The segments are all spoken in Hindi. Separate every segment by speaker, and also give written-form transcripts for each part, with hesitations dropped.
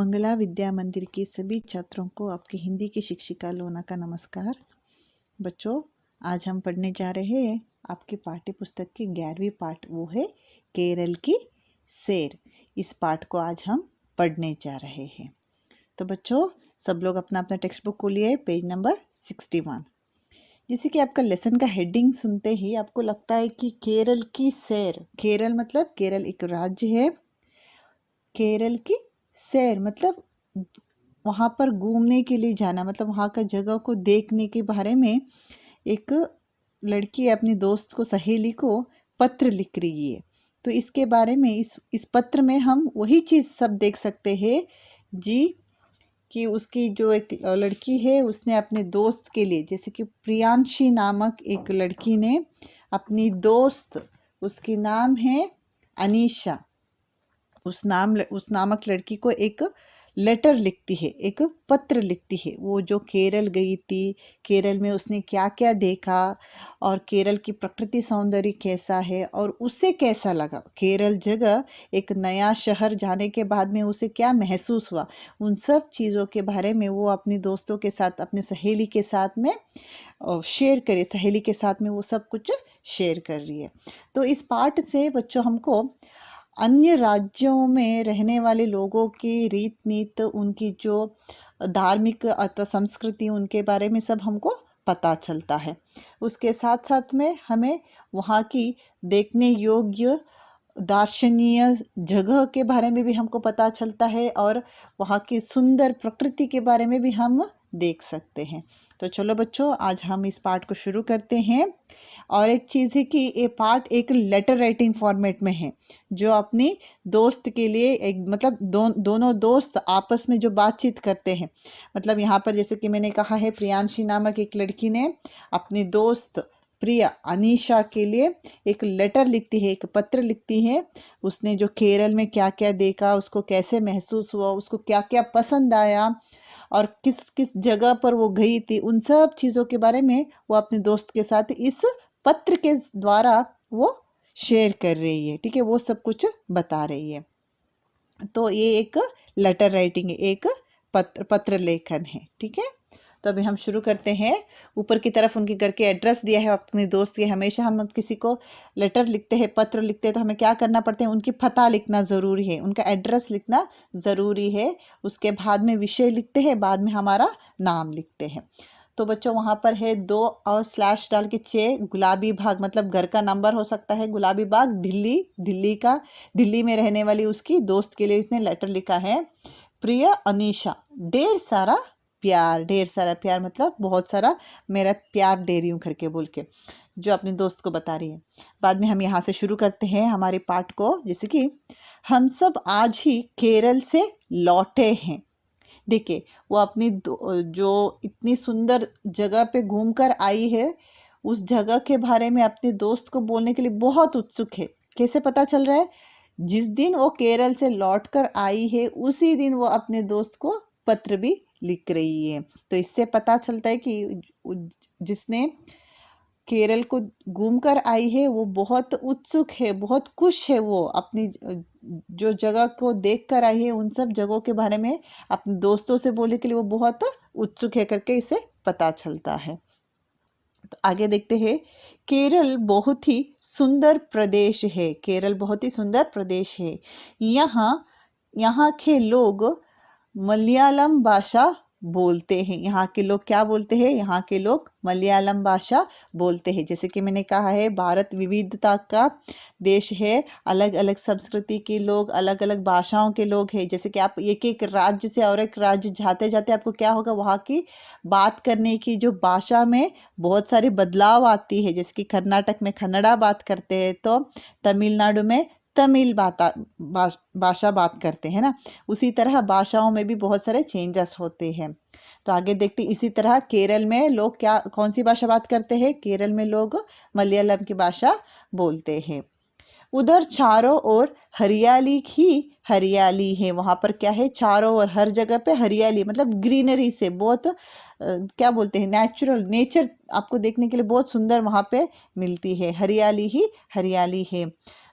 Speaker 1: मंगला विद्या मंदिर के सभी छात्रों को आपकी हिंदी की शिक्षिका लोना का नमस्कार। बच्चों, आज हम पढ़ने जा रहे हैं आपकी पाठ्य पुस्तक की 11वीं पाठ, वो है केरल की सैर। इस पाठ को आज हम पढ़ने जा रहे हैं। तो बच्चों, सब लोग अपना अपना टेक्स्ट बुक खोलिए, पेज नंबर 61। जैसे कि आपका लेसन का हेडिंग सुनते ही आपको लगता है कि केरल की सैर, केरल मतलब केरल एक राज्य है, केरल की सैर मतलब वहाँ पर घूमने के लिए जाना, मतलब वहाँ का जगह को देखने के बारे में एक लड़की अपनी दोस्त को, सहेली को पत्र लिख रही है। तो इसके बारे में इस पत्र में हम वही चीज़ सब देख सकते हैं जी, कि उसकी जो एक लड़की है उसने अपने दोस्त के लिए, जैसे कि प्रियांशी नामक एक लड़की ने अपनी दोस्त, उसकी नाम है अनीशा, उस नामक लड़की को एक लेटर लिखती है, एक पत्र लिखती है। वो जो केरल गई थी, केरल में उसने क्या क्या देखा और केरल की प्रकृति सौंदर्य कैसा है और उसे कैसा लगा, केरल जगह एक नया शहर जाने के बाद में उसे क्या महसूस हुआ, उन सब चीज़ों के बारे में वो अपनी दोस्तों के साथ, अपने सहेली के साथ में शेयर करे, सहेली के साथ में वो सब कुछ शेयर कर रही है। तो इस पाठ से बच्चों हमको अन्य राज्यों में रहने वाले लोगों की रीत नीत, उनकी जो धार्मिक अथवा संस्कृति, उनके बारे में सब हमको पता चलता है। उसके साथ साथ में हमें वहाँ की देखने योग्य दर्शनीय जगह के बारे में भी हमको पता चलता है और वहाँ की सुंदर प्रकृति के बारे में भी हम देख सकते हैं। तो चलो बच्चों, आज हम इस पाठ को शुरू करते हैं। और एक चीज़ है कि ये पाठ एक लेटर राइटिंग फॉर्मेट में है, जो अपनी दोस्त के लिए एक, मतलब दोनों दोस्त आपस में जो बातचीत करते हैं, मतलब यहाँ पर जैसे कि मैंने कहा है, प्रियांशी नामक एक लड़की ने अपनी दोस्त प्रिया अनीशा के लिए एक लेटर लिखती है, एक पत्र लिखती है। उसने जो केरल में क्या क्या देखा, उसको कैसे महसूस हुआ, उसको क्या क्या पसंद आया और किस किस जगह पर वो गई थी, उन सब चीज़ों के बारे में वो अपने दोस्त के साथ इस पत्र के द्वारा वो शेयर कर रही है। ठीक है, वो सब कुछ बता रही है। तो ये एक लेटर राइटिंग है, एक पत्र लेखन है। ठीक है, तो अभी हम शुरू करते हैं। ऊपर की तरफ उनके घर के एड्रेस दिया है अपने दोस्त के। हमेशा हम किसी को लेटर लिखते हैं, पत्र लिखते हैं, तो हमें क्या करना पड़ता है, उनकी पता लिखना ज़रूरी है, उनका एड्रेस लिखना ज़रूरी है। उसके बाद में विषय लिखते हैं, बाद में हमारा नाम लिखते हैं। तो बच्चों, वहाँ पर है 2 और स्लैश डाल के 6, गुलाबी बाग, मतलब घर का नंबर हो सकता है, गुलाबी बाग दिल्ली में रहने वाली उसकी दोस्त के लिए इसने लेटर लिखा है। प्रिय अनीशा, ढेर सारा प्यार, ढेर सारा प्यार मतलब बहुत सारा मेरा प्यार दे रही हूँ करके बोल के जो अपने दोस्त को बता रही है। बाद में हम यहाँ से शुरू करते हैं हमारे पाठ को। जैसे कि हम सब आज ही केरल से लौटे हैं। देखिए, वो अपनी जो इतनी सुंदर जगह पे घूम कर आई है, उस जगह के बारे में अपने दोस्त को बोलने के लिए बहुत उत्सुक है। कैसे पता चल रहा है? जिस दिन वो केरल से लौट कर आई है, उसी दिन वो अपने दोस्त को पत्र भी लिख रही है। तो इससे पता चलता है कि जिसने केरल को घूम कर आई है वो बहुत उत्सुक है, बहुत खुश है। वो अपनी जो जगह को देख कर आई है, उन सब जगहों के बारे में अपने दोस्तों से बोलने के लिए वो बहुत उत्सुक है करके इसे पता चलता है। तो आगे देखते हैं। केरल बहुत ही सुंदर प्रदेश है, केरल बहुत ही सुंदर प्रदेश है। यहाँ यहाँ के लोग मलयालम भाषा बोलते हैं। यहाँ के लोग क्या बोलते हैं? यहाँ के लोग मलयालम भाषा बोलते हैं। जैसे कि मैंने कहा है, भारत विविधता का देश है, अलग अलग संस्कृति के लोग, अलग अलग भाषाओं के लोग हैं। जैसे कि आप एक एक राज्य से और एक राज्य जाते जाते आपको क्या होगा, वहाँ की बात करने की जो भाषा में बहुत सारी बदलाव आती है। जैसे कि कर्नाटक में कन्नड़ा बात करते हैं, तो तमिलनाडु में तमिल भाषा बात करते हैं ना। उसी तरह भाषाओं में भी बहुत सारे चेंजेस होते हैं। तो आगे देखते, इसी तरह केरल में लोग क्या, कौन सी भाषा बात करते हैं? केरल में लोग मलयालम की भाषा बोलते हैं। उधर चारों ओर हरियाली ही हरियाली है। वहाँ पर क्या है? चारों ओर, हर जगह पे हरियाली, मतलब ग्रीनरी से बहुत क्या बोलते हैं, नेचर आपको देखने के लिए बहुत सुंदर वहाँ पे मिलती है। हरियाली ही हरियाली है।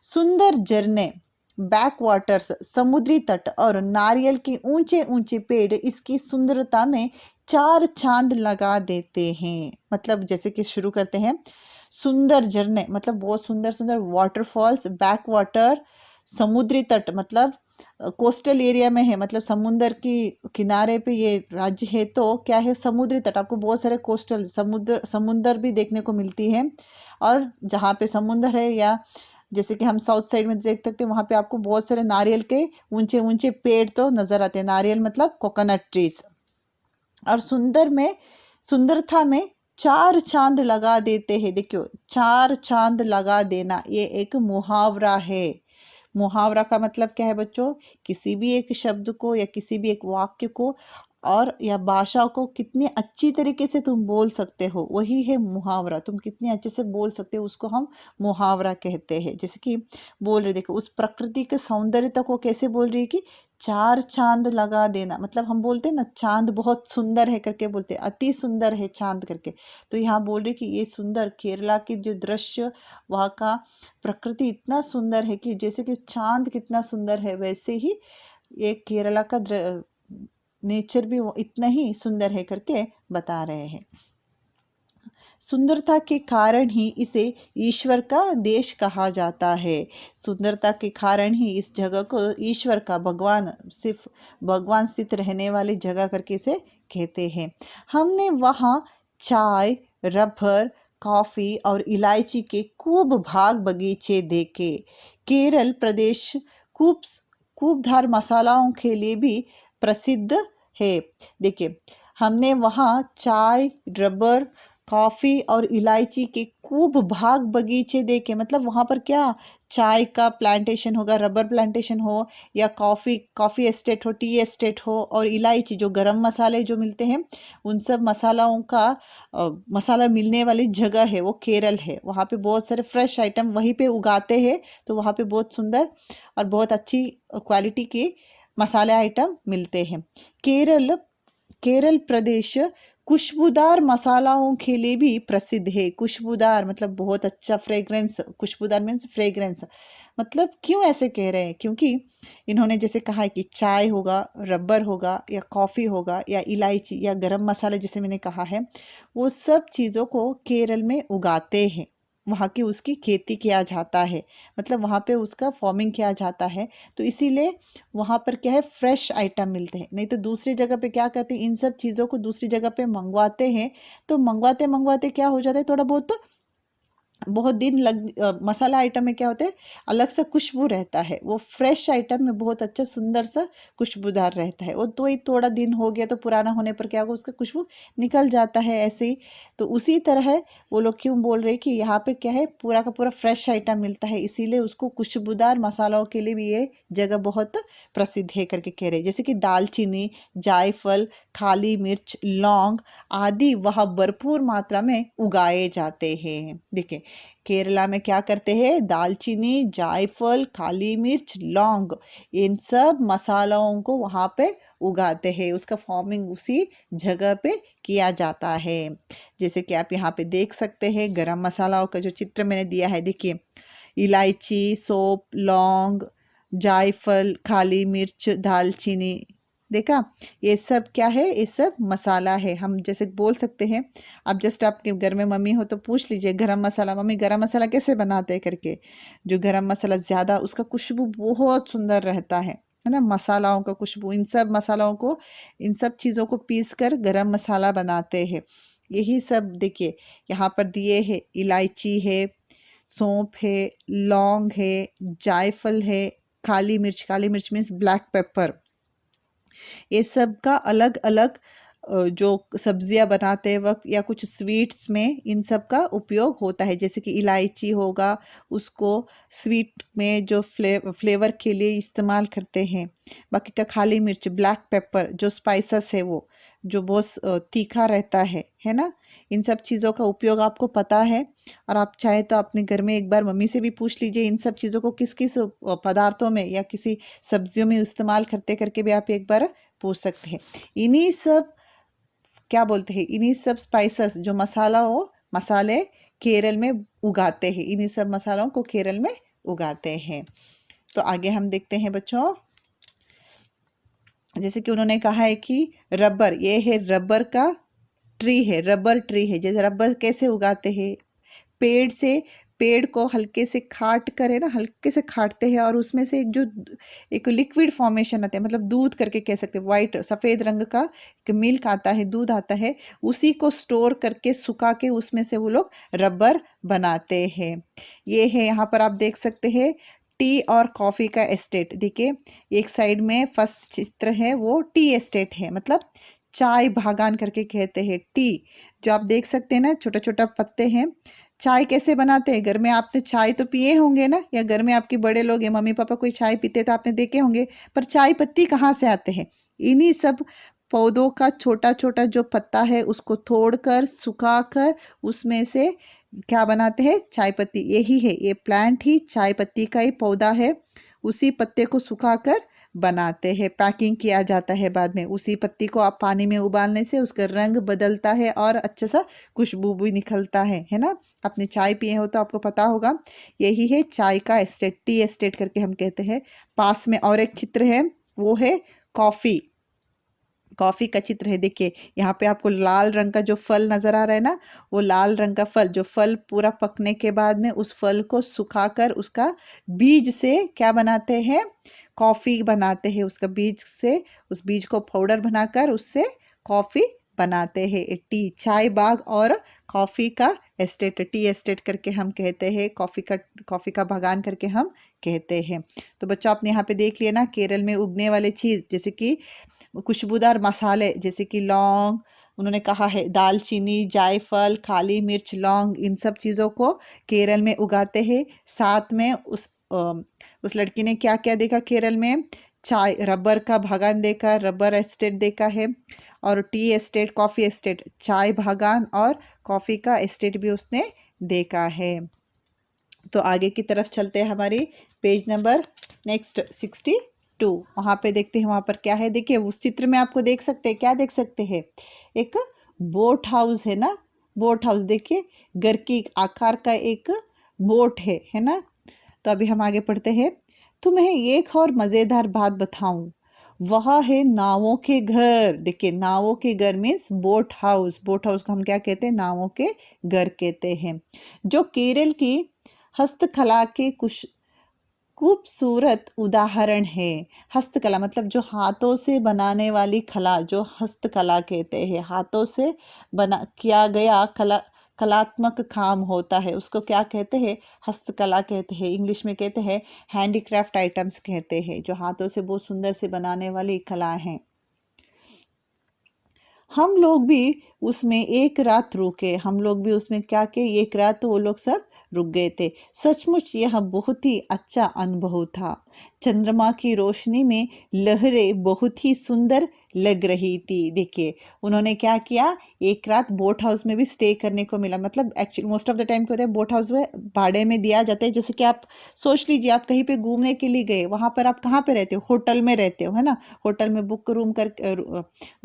Speaker 1: सुंदर झरने, बैक वाटर्स समुद्री तट और नारियल के ऊंचे ऊंचे पेड़ इसकी सुंदरता में चार चांद लगा देते हैं। मतलब जैसे कि शुरू करते हैं, सुंदर झरने मतलब बहुत सुंदर सुंदर वाटरफॉल्स, बैक वाटर समुद्री तट मतलब कोस्टल एरिया में है, मतलब समुंदर की किनारे पे ये राज्य है, तो क्या है समुद्री तट, आपको बहुत सारे कोस्टल समुंदर भी देखने को मिलती है। और जहाँ पे समुंदर है या जैसे कि हम साउथ साइड में देख सकते हैं, वहाँ पे आपको बहुत सारे नारियल के ऊंचे ऊंचे पेड़ तो नजर आते हैं। नारियल मतलब कोकोनट ट्रीज। और सुंदरता में चार चांद लगा देते हैं। देखियो, चार चांद लगा देना ये एक मुहावरा है। मुहावरा का मतलब क्या है बच्चों? किसी भी एक शब्द को या किसी भी एक वाक्य को और या भाषा को कितनी अच्छी तरीके से तुम बोल सकते हो, वही है मुहावरा। तुम कितने अच्छे से बोल सकते हो उसको हम मुहावरा कहते हैं। जैसे कि बोल रहे, देखो उस प्रकृति के सौंदर्यता को कैसे बोल रही है कि चार चांद लगा देना। मतलब हम बोलते हैं ना चांद बहुत सुंदर है करके बोलते हैं, अति सुंदर है चांद करके। तो यहाँ बोल रही कि ये सुंदर केरला की जो दृश्य, वहाँ का प्रकृति इतना सुंदर है कि जैसे कि चांद कितना सुंदर है, वैसे ही ये केरला का नेचर भी वो इतना ही सुंदर है करके बता रहे हैं। सुंदरता के कारण ही इसे ईश्वर का देश कहा जाता है। सुंदरता के कारण ही इस जगह को ईश्वर का, भगवान, सिर्फ भगवान स्थित रहने वाली जगह करके इसे कहते हैं। हमने वहाँ चाय, रबर, कॉफी और इलायची के खूब भाग बगीचे देखे। केरल प्रदेश खूब खूबधार मसालाओं के लिए भी प्रसिद्ध है। देखिए, हमने वहाँ चाय, रबर, कॉफ़ी और इलायची के खूब भाग बगीचे देखे। मतलब वहाँ पर क्या चाय का प्लांटेशन होगा, रबर प्लांटेशन हो या कॉफ़ी एस्टेट हो, टी एस्टेट हो, और इलायची जो गरम मसाले जो मिलते हैं, उन सब मसालाओं का मसाला मिलने वाली जगह है वो केरल है। वहाँ पे बहुत सारे फ्रेश आइटम वहीं पे उगाते हैं, तो वहाँ पे बहुत सुंदर और बहुत अच्छी क्वालिटी के मसाले आइटम मिलते हैं। केरल केरल प्रदेश खुशबूदार मसालाओं के लिए भी प्रसिद्ध है। खुशबूदार मतलब बहुत अच्छा फ्रेग्रेंस, खुशबूदार मीन्स फ्रेग्रेंस। मतलब क्यों ऐसे कह रहे हैं? क्योंकि इन्होंने जैसे कहा है कि चाय होगा, रबर होगा या कॉफ़ी होगा या इलायची या गरम मसाले जैसे मैंने कहा है, वो सब चीज़ों को केरल में उगाते हैं। वहाँ की उसकी खेती किया जाता है, मतलब वहाँ पे उसका फार्मिंग किया जाता है। तो इसीलिए वहाँ पर क्या है, फ्रेश आइटम मिलते हैं। नहीं तो दूसरी जगह पे क्या करते हैं, इन सब चीज़ों को दूसरी जगह पे मंगवाते हैं, तो मंगवाते मंगवाते क्या हो जाता है, थोड़ा बहुत बहुत दिन मसाला आइटम में क्या होता है, अलग सा खुशबू रहता है। वो फ्रेश आइटम में बहुत अच्छा सुंदर सा खुशबूदार रहता है। वो तो ही थोड़ा दिन हो गया तो पुराना होने पर क्या होगा, उसका खुशबू निकल जाता है ऐसे ही। तो उसी तरह वो लोग क्यों बोल रहे हैं कि यहाँ पे क्या है, पूरा का पूरा फ्रेश आइटम मिलता है, इसीलिए उसको खुशबूदार मसालों के लिए भी ये जगह बहुत प्रसिद्ध है करके कह रहे हैं। जैसे कि दालचीनी, जायफल, काली मिर्च, लौंग आदि वह भरपूर मात्रा में उगाए जाते हैं। देखिए, केरला में क्या करते हैं, दालचीनी, जायफल, काली मिर्च, लौंग, इन सब मसालों को वहाँ पे उगाते हैं। उसका फार्मिंग उसी जगह पे किया जाता है। जैसे कि आप यहाँ पे देख सकते हैं गरम मसालाओं का जो चित्र मैंने दिया है। देखिए, इलायची, सौंफ, लौंग, जायफल, काली मिर्च, दालचीनी, देखा, ये सब क्या है, ये सब मसाला है। हम जैसे बोल सकते हैं, आप जस्ट आपके घर में मम्मी हो तो पूछ लीजिए गरम मसाला, मम्मी गरम मसाला कैसे बनाते हैं करके। जो गरम मसाला ज़्यादा उसका खुशबू बहुत सुंदर रहता है ना, मसालाओं का खुशबू। इन सब मसालाओं को, इन सब चीज़ों को पीस कर गरम मसाला बनाते हैं। यही सब देखिए यहाँ पर दिए है, इलायची है, सौंफ है, लौंग है, जायफल है, काली मिर्च मीन्स ब्लैक पेपर। ये सब का अलग अलग जो सब्जियां बनाते वक्त या कुछ स्वीट्स में इन सब का उपयोग होता है। जैसे कि इलायची होगा, उसको स्वीट में जो फ्लेवर के लिए इस्तेमाल करते हैं। बाकी का काली मिर्च, ब्लैक पेपर जो स्पाइसेस है, वो जो बहुत तीखा रहता है ना। इन सब चीज़ों का उपयोग आपको पता है, और आप चाहे तो अपने घर में एक बार मम्मी से भी पूछ लीजिए इन सब चीज़ों को किस किस पदार्थों में या किसी सब्जियों में इस्तेमाल करते करके भी आप एक बार पूछ सकते हैं। इन्हीं सब क्या बोलते हैं, इन्हीं सब स्पाइसेस जो मसाले केरल में उगाते हैं, इन्हीं सब मसालों को केरल में उगाते हैं। तो आगे हम देखते हैं बच्चों, जैसे कि उन्होंने कहा है कि रबर, ये है रबर का ट्री है, रबर ट्री है। जैसे रबर कैसे उगाते हैं, पेड़ से, पेड़ को हल्के से काट कर, है ना, हल्के से काटते हैं और उसमें से एक जो एक लिक्विड फॉर्मेशन आता है, मतलब दूध करके कह सकते हैं, वाइट सफ़ेद रंग का एक मिल्क आता है, दूध आता है, उसी को स्टोर करके सुखा के उसमें से वो लोग रबर बनाते हैं। ये है, यहाँ पर आप देख सकते हैं टी और कॉफ़ी का एस्टेट। देखिए एक साइड में फर्स्ट चित्र है वो टी एस्टेट है, मतलब चाय बागान करके कहते हैं। टी जो आप देख सकते हैं ना, छोटा छोटा पत्ते हैं। चाय कैसे बनाते हैं, घर में आपने चाय तो पिए होंगे ना, या घर में आपके बड़े लोग हैं, मम्मी पापा कोई चाय पीते तो आपने देखे होंगे, पर चाय पत्ती कहाँ से आते हैं, इन्हीं सब पौधों का छोटा छोटा जो पत्ता है उसको तोड़कर सुखाकर उसमें से क्या बनाते हैं, चाय पत्ती। यही है, ये प्लांट ही चाय पत्ती का ही पौधा है, उसी पत्ते को सुखाकर बनाते हैं, पैकिंग किया जाता है। बाद में उसी पत्ती को आप पानी में उबालने से उसका रंग बदलता है और अच्छा सा खुशबू भी निकलता है ना। आपने चाय पिए हो तो आपको पता होगा, यही है चाय का एस्टेट, टी एस्टेट करके हम कहते हैं। पास में और एक चित्र है, वो है कॉफ़ी, कॉफ़ी का चित्र है। देखिए यहाँ पे आपको लाल रंग का जो फल नज़र आ रहा है ना, वो लाल रंग का फल, जो फल पूरा पकने के बाद में उस फल को सुखाकर उसका बीज से क्या बनाते हैं, कॉफ़ी बनाते हैं। उसका बीज से, उस बीज को पाउडर बनाकर उससे कॉफ़ी बनाते हैं। टी, चाय बाग और कॉफ़ी का एस्टेट, टी एस्टेट करके हम कहते हैं, कॉफ़ी का बागान करके हम कहते हैं। तो बच्चों आपने यहाँ पे देख लिया ना, केरल में उगने वाले चीज़ जैसे कि खुशबूदार मसाले, जैसे कि लौंग, उन्होंने कहा है दालचीनी, जायफल, काली मिर्च, लौंग, इन सब चीज़ों को केरल में उगाते हैं। साथ में उस लड़की ने क्या क्या देखा केरल में, चाय, रबर का बागान देखा, रबर एस्टेट देखा है, और टी एस्टेट, कॉफ़ी एस्टेट, चाय बागान और कॉफ़ी का एस्टेट भी उसने देखा है। तो आगे की तरफ चलते हैं, हमारी पेज नंबर नेक्स्ट 62, वहाँ पे देखते हैं वहाँ पर क्या है। देखिए उस चित्र में आपको देख सकते हैं, क्या देख सकते हैं, एक बोट हाउस है ना, बोट हाउस देखिए, घर की आकार का एक बोट है ना। तो अभी हम आगे पढ़ते हैं। तुम्हें एक और मज़ेदार बात बताऊं, वह है नावों के घर। देखिए नावों के घर means boat house, boat house को हम क्या कहते हैं, नावों के घर कहते हैं, जो केरल की हस्तकला के कुछ खूबसूरत उदाहरण है। हस्तकला मतलब जो हाथों से बनाने वाली कला, जो हस्तकला कहते हैं, हाथों से बना किया गया कलात्मक काम होता है, उसको क्या कहते हैं, हस्तकला कहते हैं। इंग्लिश में कहते हैं हैंडीक्राफ्ट आइटम्स कहते हैं, जो हाथों से बहुत सुंदर से बनाने वाली कला हैं। हम लोग भी उसमें एक रात रुके, हम लोग भी उसमें क्या किए, एक रात वो लोग सब रुक गए थे। सचमुच यह बहुत ही अच्छा अनुभव था। चंद्रमा की रोशनी में लहरें बहुत ही सुंदर लग रही थी। देखिए उन्होंने क्या किया, एक रात बोट हाउस में भी स्टे करने को मिला। मतलब actually most of the time क्या होता है, बोट हाउस में भाड़े में दिया जाता है। जैसे कि आप सोच लीजिए, आप कहीं पे घूमने के लिए गए, वहाँ पर आप कहाँ पे रहते हो, होटल में रहते हो, है ना। होटल में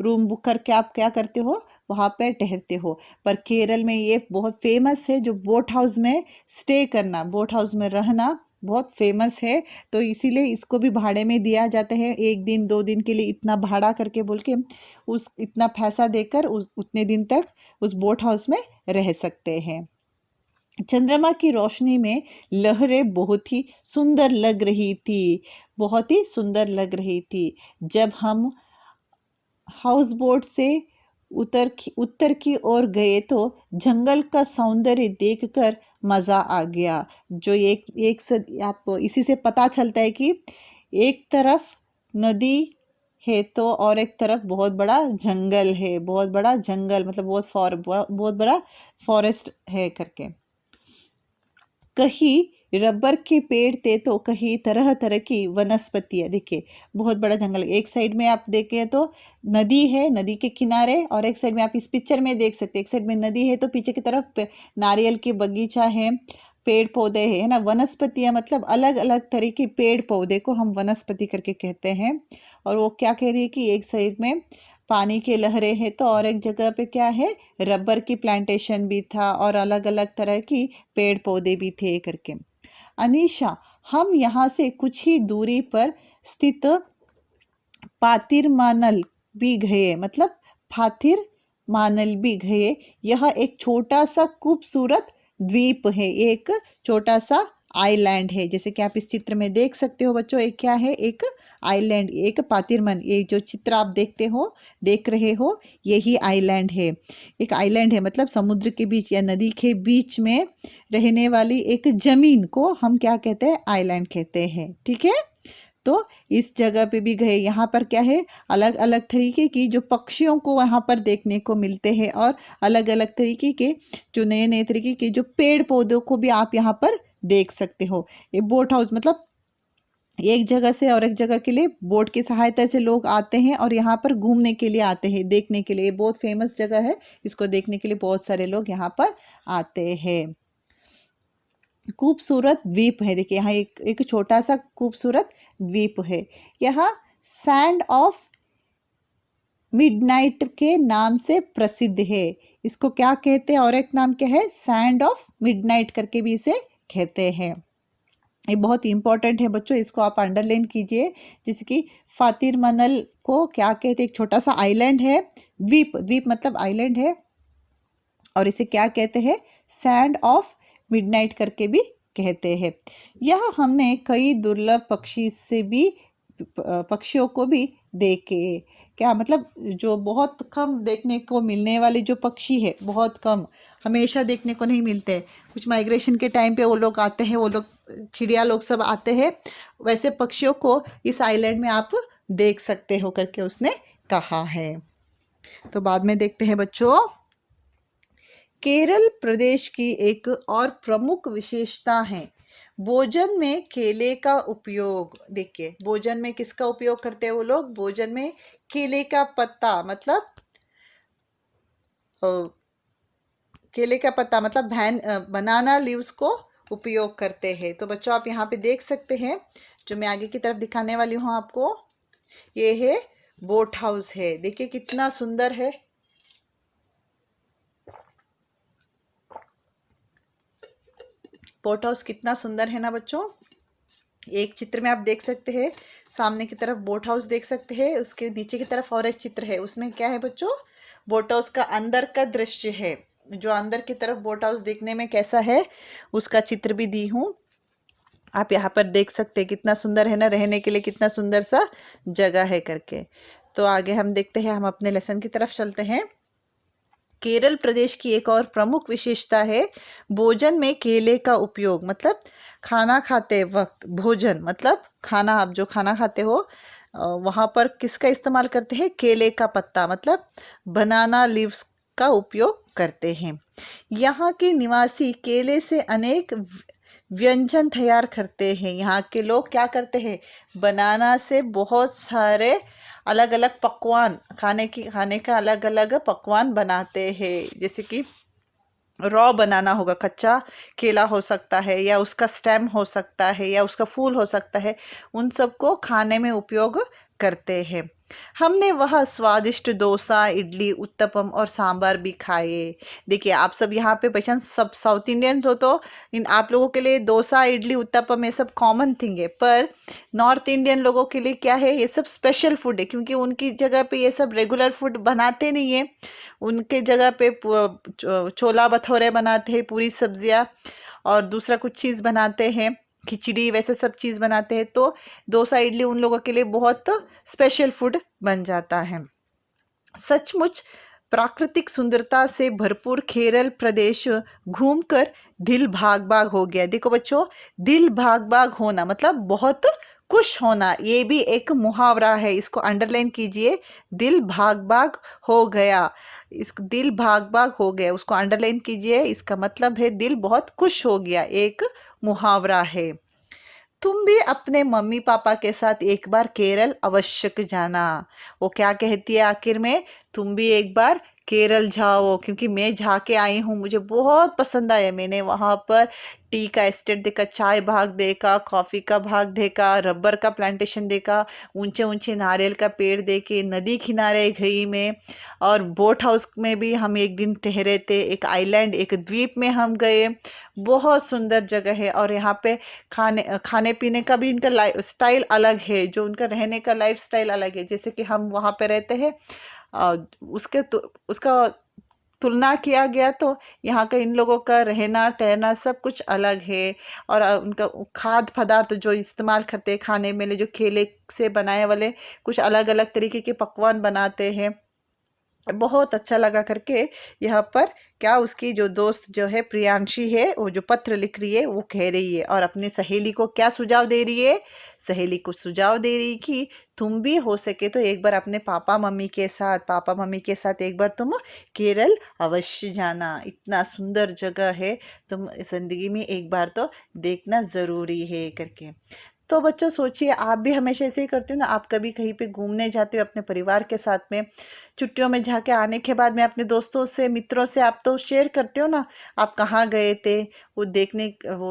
Speaker 1: रूम बुक करके आप क्या करते हो, वहाँ पे ठहरते हो। पर केरल में ये बहुत फेमस है, जो बोट हाउस में स्टे करना, बोट हाउस में रहना बहुत फेमस है। तो इसीलिए इसको भी भाड़े में दिया जाता है, एक दिन 2 दिन के लिए इतना भाड़ा करके बोल के, उस इतना पैसा देकर उस उतने दिन तक उस बोट हाउस में रह सकते हैं। चंद्रमा की रोशनी में लहरें बहुत ही सुंदर लग रही थी, बहुत ही सुंदर लग रही थी। जब हम हाउस बोट से उत्तर की ओर गए तो जंगल का सौंदर्य देखकर मजा आ गया। जो एक से आप इसी से पता चलता है कि एक तरफ नदी है तो और एक तरफ बहुत बड़ा जंगल है, बहुत बड़ा जंगल मतलब बहुत बड़ा फॉरेस्ट है करके। कहीं रबर के पेड़ थे तो कहीं तरह तरह की वनस्पतियाँ। देखिए बहुत बड़ा जंगल, एक साइड में आप देखें तो नदी है, नदी के किनारे, और एक साइड में आप इस पिक्चर में देख सकते हैं, एक साइड में नदी है तो पीछे की तरफ नारियल के बगीचा है, पेड़ पौधे है ना। वनस्पतियाँ मतलब अलग अलग तरह के पेड़ पौधे को हम वनस्पति करके कहते हैं। और वो क्या कह रही है कि एक साइड में पानी के लहरें हैं तो और एक जगह पे क्या है, रबर की प्लांटेशन भी था और अलग अलग तरह की पेड़ पौधे भी थे करके। अनीशा, हम यहाँ से कुछ ही दूरी पर स्थित पातिरमानल भी गए, मतलब फातिरमानल भी गए। यह एक छोटा सा खूबसूरत द्वीप है, एक छोटा सा आइलैंड है। जैसे कि आप इस चित्र में देख सकते हो बच्चों, एक क्या है, एक आइलैंड, एक पातिरमन। ये जो चित्र आप देख रहे हो, यही आइलैंड है। एक आइलैंड है मतलब समुद्र के बीच या नदी के बीच में रहने वाली एक जमीन को हम क्या कहते हैं, आइलैंड कहते हैं। ठीक है, तो इस जगह पे भी गए। यहाँ पर क्या है, अलग अलग तरीके की जो पक्षियों को वहाँ पर देखने को मिलते हैं, और अलग अलग तरीके के जो नए नए तरीके के जो पेड़ पौधों को भी आप यहाँ पर देख सकते हो। ये बोट हाउस मतलब एक जगह से और एक जगह के लिए बोट की सहायता से लोग आते हैं और यहाँ पर घूमने के लिए आते हैं, देखने के लिए। बहुत फेमस जगह है, इसको देखने के लिए बहुत सारे लोग यहाँ पर आते हैं। खूबसूरत द्वीप है, देखिए यहाँ एक छोटा सा खूबसूरत द्वीप है। यहाँ सैंड ऑफ मिडनाइट के नाम से प्रसिद्ध है। इसको क्या कहते हैं, और एक नाम क्या है, सैंड ऑफ मिडनाइट करके भी इसे कहते हैं। ये बहुत इंपॉर्टेंट है बच्चों, इसको आप अंडरलाइन कीजिए। जैसे कि फातिरमनल को क्या कहते हैं, एक छोटा सा आइलैंड है, द्वीप, द्वीप मतलब आइलैंड है, और इसे क्या कहते हैं, सैंड ऑफ मिडनाइट करके भी कहते हैं। यह हमने कई दुर्लभ पक्षियों को भी देखे। क्या मतलब, जो बहुत कम देखने को मिलने वाले जो पक्षी है, बहुत कम, हमेशा देखने को नहीं मिलते। कुछ माइग्रेशन के टाइम पे वो लोग आते हैं, वो लोग चिड़िया लोग सब आते हैं, वैसे पक्षियों को इस आइलैंड में आप देख सकते हो करके उसने कहा है। तो बाद में देखते हैं बच्चों, केरल प्रदेश की एक और प्रमुख विशेषता है भोजन में केले का उपयोग। देखिए, भोजन में किसका उपयोग करते हैं वो लोग, भोजन में केले का पत्ता मतलब केले का पत्ता मतलब बनाना लीव्स को उपयोग करते हैं। तो बच्चों आप यहाँ पे देख सकते हैं, जो मैं आगे की तरफ दिखाने वाली हूँ आपको, ये है बोट हाउस है। देखिए कितना सुंदर है, बोट हाउस कितना सुंदर है ना बच्चों। एक चित्र में आप देख सकते हैं, सामने की तरफ बोट हाउस देख सकते हैं, उसके नीचे की तरफ और एक चित्र है, उसमें क्या है बच्चों, बोट हाउस का अंदर का दृश्य है। जो अंदर की तरफ बोट हाउस देखने में कैसा है, उसका चित्र भी दी हूँ, आप यहाँ पर देख सकते हैं। कितना सुंदर है ना, रहने के लिए कितना सुंदर सा जगह है करके। तो आगे हम देखते हैं, हम अपने लेसन की तरफ चलते हैं। केरल प्रदेश की एक और प्रमुख विशेषता है भोजन में केले का उपयोग। मतलब खाना खाते वक्त, भोजन मतलब खाना, आप जो खाना खाते हो वहाँ पर किसका इस्तेमाल करते हैं, केले का पत्ता मतलब बनाना लीव्स का उपयोग करते हैं। यहाँ के निवासी केले से अनेक व्यंजन तैयार करते हैं। यहाँ के लोग क्या करते हैं, बनाना से बहुत सारे अलग अलग पकवान, खाने का अलग अलग पकवान बनाते हैं। जैसे कि रॉ बनाना होगा, कच्चा केला हो सकता है, या उसका स्टेम हो सकता है, या उसका फूल हो सकता है, उन सबको खाने में उपयोग करते हैं। हमने वह स्वादिष्ट डोसा, इडली, उत्तपम और सांभर भी खाए। देखिए आप सब यहाँ पे पहचान, सब साउथ इंडियंस हो तो इन आप लोगों के लिए डोसा, इडली, उत्तपम ये सब कॉमन थिंग है, पर नॉर्थ इंडियन लोगों के लिए क्या है, ये सब स्पेशल फूड है, क्योंकि उनकी जगह पे ये सब रेगुलर फूड बनाते नहीं है। उनके जगह पे छोला भटूरे बनाते हैं, पूरी सब्जियां, और दूसरा कुछ चीज़ बनाते हैं, खिचड़ी, वैसे सब चीज़ बनाते हैं। तो डोसा, इडली उन लोगों के लिए बहुत स्पेशल फूड बन जाता है। सचमुच प्राकृतिक सुंदरता से भरपूर केरल प्रदेश घूमकर दिल भाग भाग हो गया। देखो बच्चों, दिल भाग भाग होना मतलब बहुत खुश होना, ये भी एक मुहावरा है, इसको अंडरलाइन कीजिए। दिल भाग भाग हो गया, इस दिल भाग भाग हो गया उसको अंडरलाइन कीजिए, इसका मतलब है दिल बहुत खुश हो गया, एक मुहावरा है। तुम भी अपने मम्मी पापा के साथ एक बार केरल अवश्य जाना। वो क्या कहती है आखिर में, तुम भी एक बार केरल जाओ, क्योंकि मैं जाके आई हूँ, मुझे बहुत पसंद आया। मैंने वहाँ पर टी का एस्टेट देखा, चाय बाग देखा, कॉफी का बाग देखा, रबर का प्लांटेशन देखा, ऊंचे ऊंचे नारियल का पेड़ देखे, नदी किनारे गई मैं। और बोट हाउस में भी हम एक दिन ठहरे थे, एक आइलैंड, एक द्वीप में हम गए। बहुत सुंदर जगह है। और यहाँ पे खाने खाने पीने का भी इनका लाइफ स्टाइल अलग है, जो उनका रहने का लाइफ स्टाइल अलग है। जैसे कि हम वहाँ पे रहते हैं, उसका तुलना किया गया तो यहाँ का इन लोगों का रहना ठहरना सब कुछ अलग है। और उनका खाद्य पदार्थ जो इस्तेमाल करते हैं खाने में, जो केले से बनाए वाले कुछ अलग अलग तरीके के पकवान बनाते हैं। बहुत अच्छा लगा करके। यहाँ पर क्या, उसकी जो दोस्त जो है प्रियांशी है, वो जो पत्र लिख रही है, वो कह रही है और अपनी सहेली को क्या सुझाव दे रही है? सहेली को सुझाव दे रही कि तुम भी हो सके तो एक बार अपने पापा मम्मी के साथ एक बार तुम केरल अवश्य जाना। इतना सुंदर जगह है, तुम जिंदगी में एक बार तो देखना जरूरी है करके। तो बच्चों सोचिए, आप भी हमेशा ऐसे ही करते हो ना? आप कभी कहीं पे घूमने जाते हो अपने परिवार के साथ में, छुट्टियों में जाके आने के बाद में अपने दोस्तों से, मित्रों से आप तो शेयर करते हो ना, आप कहाँ गए थे, वो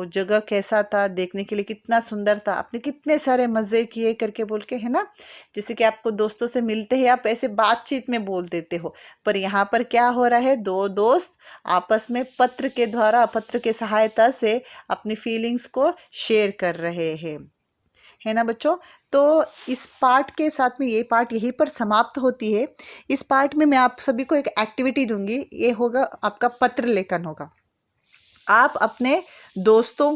Speaker 1: जगह कैसा था, देखने के लिए कितना सुंदर था, आपने कितने सारे मजे किए करके बोल के, है ना? जैसे कि आपको दोस्तों से मिलते ही आप ऐसे बातचीत में बोल देते हो। पर यहाँ पर क्या हो रहा है, दो दोस्त आपस में पत्र के द्वारा, पत्र के सहायता से अपनी फीलिंग्स को शेयर कर रहे हैं, है ना बच्चों? तो इस पार्ट के साथ में, ये पार्ट यहीं पर समाप्त होती है। इस पार्ट में मैं आप सभी को एक एक्टिविटी दूंगी, ये होगा आपका पत्र लेखन होगा। आप अपने दोस्तों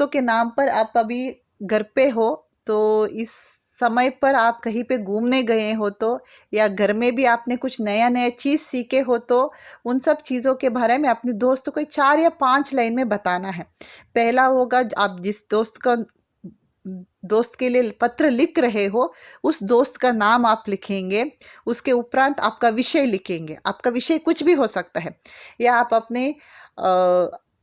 Speaker 1: के नाम पर, आप अभी घर पे हो तो इस समय पर आप कहीं पे घूमने गए हो तो, या घर में भी आपने कुछ नया नया चीज सीखे हो तो, उन सब चीजों के बारे में अपने दोस्त को 4 या 5 लाइन में बताना है। पहला होगा, आप जिस दोस्त के लिए पत्र लिख रहे हो, उस दोस्त का नाम आप लिखेंगे। उसके उपरांत आपका विषय लिखेंगे। आपका विषय कुछ भी हो सकता है, या आप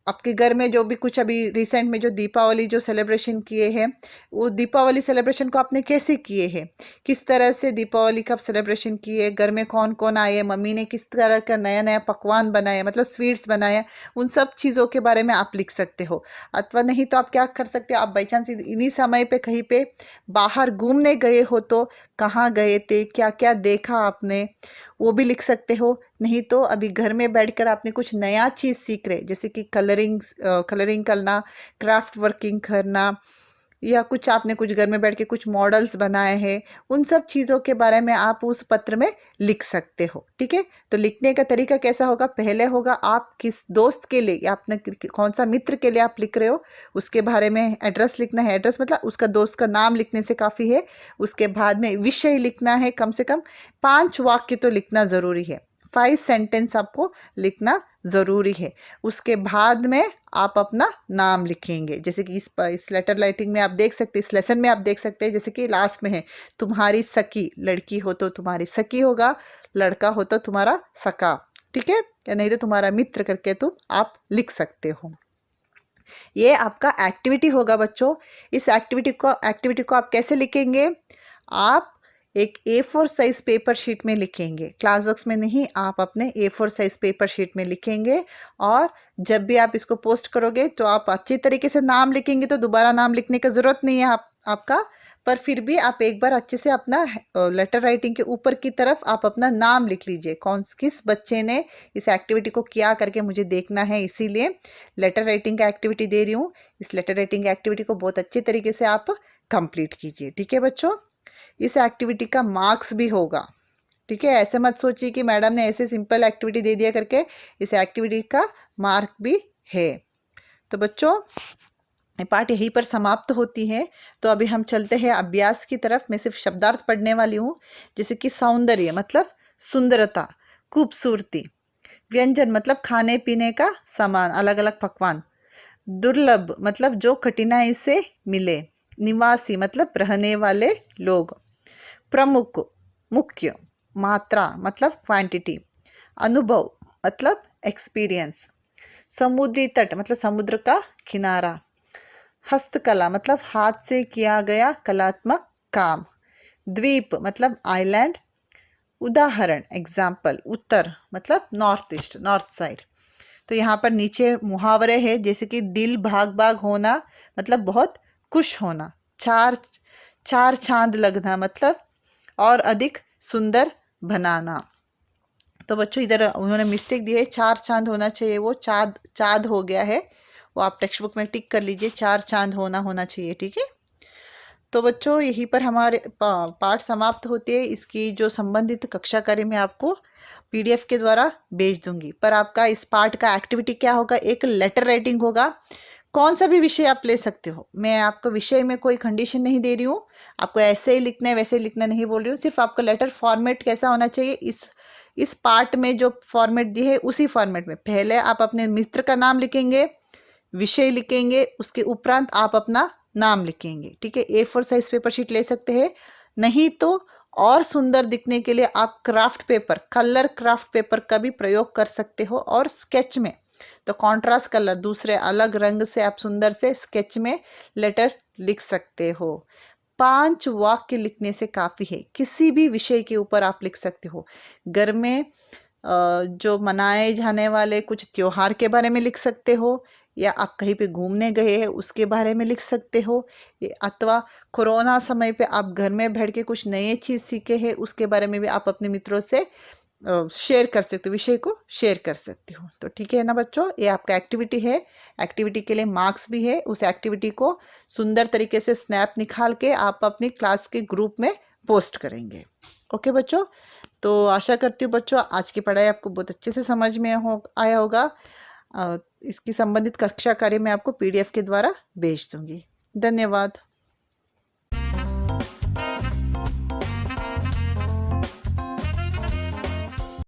Speaker 1: आपके घर में जो भी कुछ अभी रिसेंट में जो दीपावली जो सेलिब्रेशन किए हैं, वो दीपावली सेलिब्रेशन को आपने कैसे किए हैं, किस तरह से दीपावली का सेलिब्रेशन किए, घर में कौन कौन आए, मम्मी ने किस तरह का नया नया पकवान बनाया, मतलब स्वीट्स बनाया, उन सब चीज़ों के बारे में आप लिख सकते हो। अथवा नहीं तो आप क्या कर सकते हो, आप बाई चांस इन्हीं समय पे कहीं पे बाहर घूमने गए हो तो कहाँ गए थे, क्या क्या देखा आपने, वो भी लिख सकते हो। नहीं तो अभी घर में बैठकर आपने कुछ नया चीज़ सीख रहे, जैसे कि कलरिंग करना, क्राफ्ट वर्किंग करना, या कुछ आपने कुछ घर में बैठ के कुछ मॉडल्स बनाए हैं, उन सब चीज़ों के बारे में आप उस पत्र में लिख सकते हो। ठीक है? तो लिखने का तरीका कैसा होगा? पहले होगा, आप किस दोस्त के लिए या अपने कौन सा मित्र के लिए आप लिख रहे हो, उसके बारे में एड्रेस लिखना है। एड्रेस मतलब उसका दोस्त का नाम लिखने से काफ़ी है। उसके बाद में विषय लिखना है, कम से कम 5 वाक्य तो लिखना ज़रूरी है। 5 सेंटेंस आपको लिखना ज़रूरी है। उसके बाद में आप अपना नाम लिखेंगे। जैसे कि इस लेटर राइटिंग में आप देख सकते हैं, इस लेसन में आप देख सकते हैं, जैसे कि लास्ट में है, तुम्हारी सखी, लड़की हो तो तुम्हारी सखी होगा, लड़का हो तो तुम्हारा सखा। ठीक है? या नहीं तो तुम्हारा मित्र करके तुम आप लिख सकते हो। ये आपका एक्टिविटी होगा बच्चों। इस एक्टिविटी को आप कैसे लिखेंगे? आप एक A4 साइज पेपर शीट में लिखेंगे, क्लास वर्क्स में नहीं, आप अपने A4 साइज पेपर शीट में लिखेंगे। और जब भी आप इसको पोस्ट करोगे तो आप अच्छी तरीके से नाम लिखेंगे, तो दोबारा नाम लिखने की ज़रूरत नहीं है आपका। पर फिर भी आप एक बार अच्छे से अपना लेटर राइटिंग के ऊपर की तरफ आप अपना नाम लिख लीजिए, किस बच्चे ने इस एक्टिविटी को किया करके मुझे देखना है, इसीलिए लेटर राइटिंग का एक्टिविटी दे रही हूँ। इस लेटर राइटिंग एक्टिविटी को बहुत अच्छे तरीके से आप कंप्लीट कीजिए। ठीक है बच्चों? इस एक्टिविटी का मार्क्स भी होगा। ठीक है? ऐसे मत सोचिए कि मैडम ने ऐसे सिंपल एक्टिविटी दे दिया करके, इस एक्टिविटी का मार्क भी है। तो बच्चों, पाठ यहीं पर समाप्त होती है। तो अभी हम चलते हैं अभ्यास की तरफ। मैं सिर्फ शब्दार्थ पढ़ने वाली हूँ। जैसे कि सौंदर्य मतलब सुंदरता, खूबसूरती। व्यंजन मतलब खाने पीने का सामान, अलग अलग पकवान। दुर्लभ मतलब जो कठिनाई से मिले। निवासी मतलब रहने वाले लोग। प्रमुख मुख्य। मात्रा मतलब क्वांटिटी। अनुभव मतलब एक्सपीरियंस। समुद्री तट मतलब समुद्र का किनारा। हस्तकला मतलब हाथ से किया गया कलात्मक काम। द्वीप मतलब आइलैंड। उदाहरण एग्जाम्पल, उत्तर मतलब नॉर्थ ईस्ट, नॉर्थ साइड। तो यहाँ पर नीचे मुहावरे हैं, जैसे कि दिल भाग भाग होना मतलब बहुत खुश होना, चार चार चांद लगना मतलब और अधिक सुंदर बनाना। तो बच्चों इधर उन्होंने मिस्टेक दी है, चार चांद होना चाहिए, वो चांद चांद हो गया है, वो आप टेक्स्ट बुक में टिक कर लीजिए, चार चांद होना चाहिए, ठीक है। तो बच्चों यहीं पर हमारे पाठ समाप्त होते हैं। इसकी जो संबंधित कक्षा कार्य मैं आपको पीडीएफ के द्वारा भेज दूंगी। पर आपका इस पाठ का एक्टिविटी क्या होगा, एक लेटर राइटिंग होगा। कौन सा भी विषय आप ले सकते हो, मैं आपको विषय में कोई कंडीशन नहीं दे रही हूँ, आपको ऐसे ही लिखना है वैसे ही लिखना नहीं बोल रही हूँ, सिर्फ आपका लेटर फॉर्मेट कैसा होना चाहिए, इस पार्ट में जो फॉर्मेट दी है उसी फॉर्मेट में पहले आप अपने मित्र का नाम लिखेंगे, विषय लिखेंगे, उसके उपरांत आप अपना नाम लिखेंगे, ठीक है। A4 साइज पेपर शीट ले सकते हैं, नहीं तो और सुंदर दिखने के लिए आप craft paper, colour craft paper का भी प्रयोग कर सकते हो, और स्केच में तो कॉन्ट्रास्ट कलर दूसरे अलग रंग से आप सुंदर से स्केच में लेटर लिख सकते हो। 5 वाक्य लिखने से काफ़ी है, किसी भी विषय के ऊपर आप लिख सकते हो। घर में जो मनाए जाने वाले कुछ त्योहार के बारे में लिख सकते हो, या आप कहीं पे घूमने गए हैं उसके बारे में लिख सकते हो, अथवा कोरोना समय पे आप घर में बैठ के कुछ नए चीज़ सीखे हैं उसके बारे में भी आप अपने मित्रों से शेयर कर सकते हो, विषय को शेयर कर सकते हो। तो ठीक है ना बच्चों, ये आपका एक्टिविटी है, एक्टिविटी के लिए मार्क्स भी है। उस एक्टिविटी को सुंदर तरीके से स्नैप निकाल के आप अपनी क्लास के ग्रुप में पोस्ट करेंगे। ओके बच्चों, तो आशा करती हूँ बच्चों आज की पढ़ाई आपको बहुत अच्छे से समझ में आया होगा। इसकी संबंधित कक्षा कार्य मैं आपको पीडीएफ के द्वारा भेज दूंगी। धन्यवाद।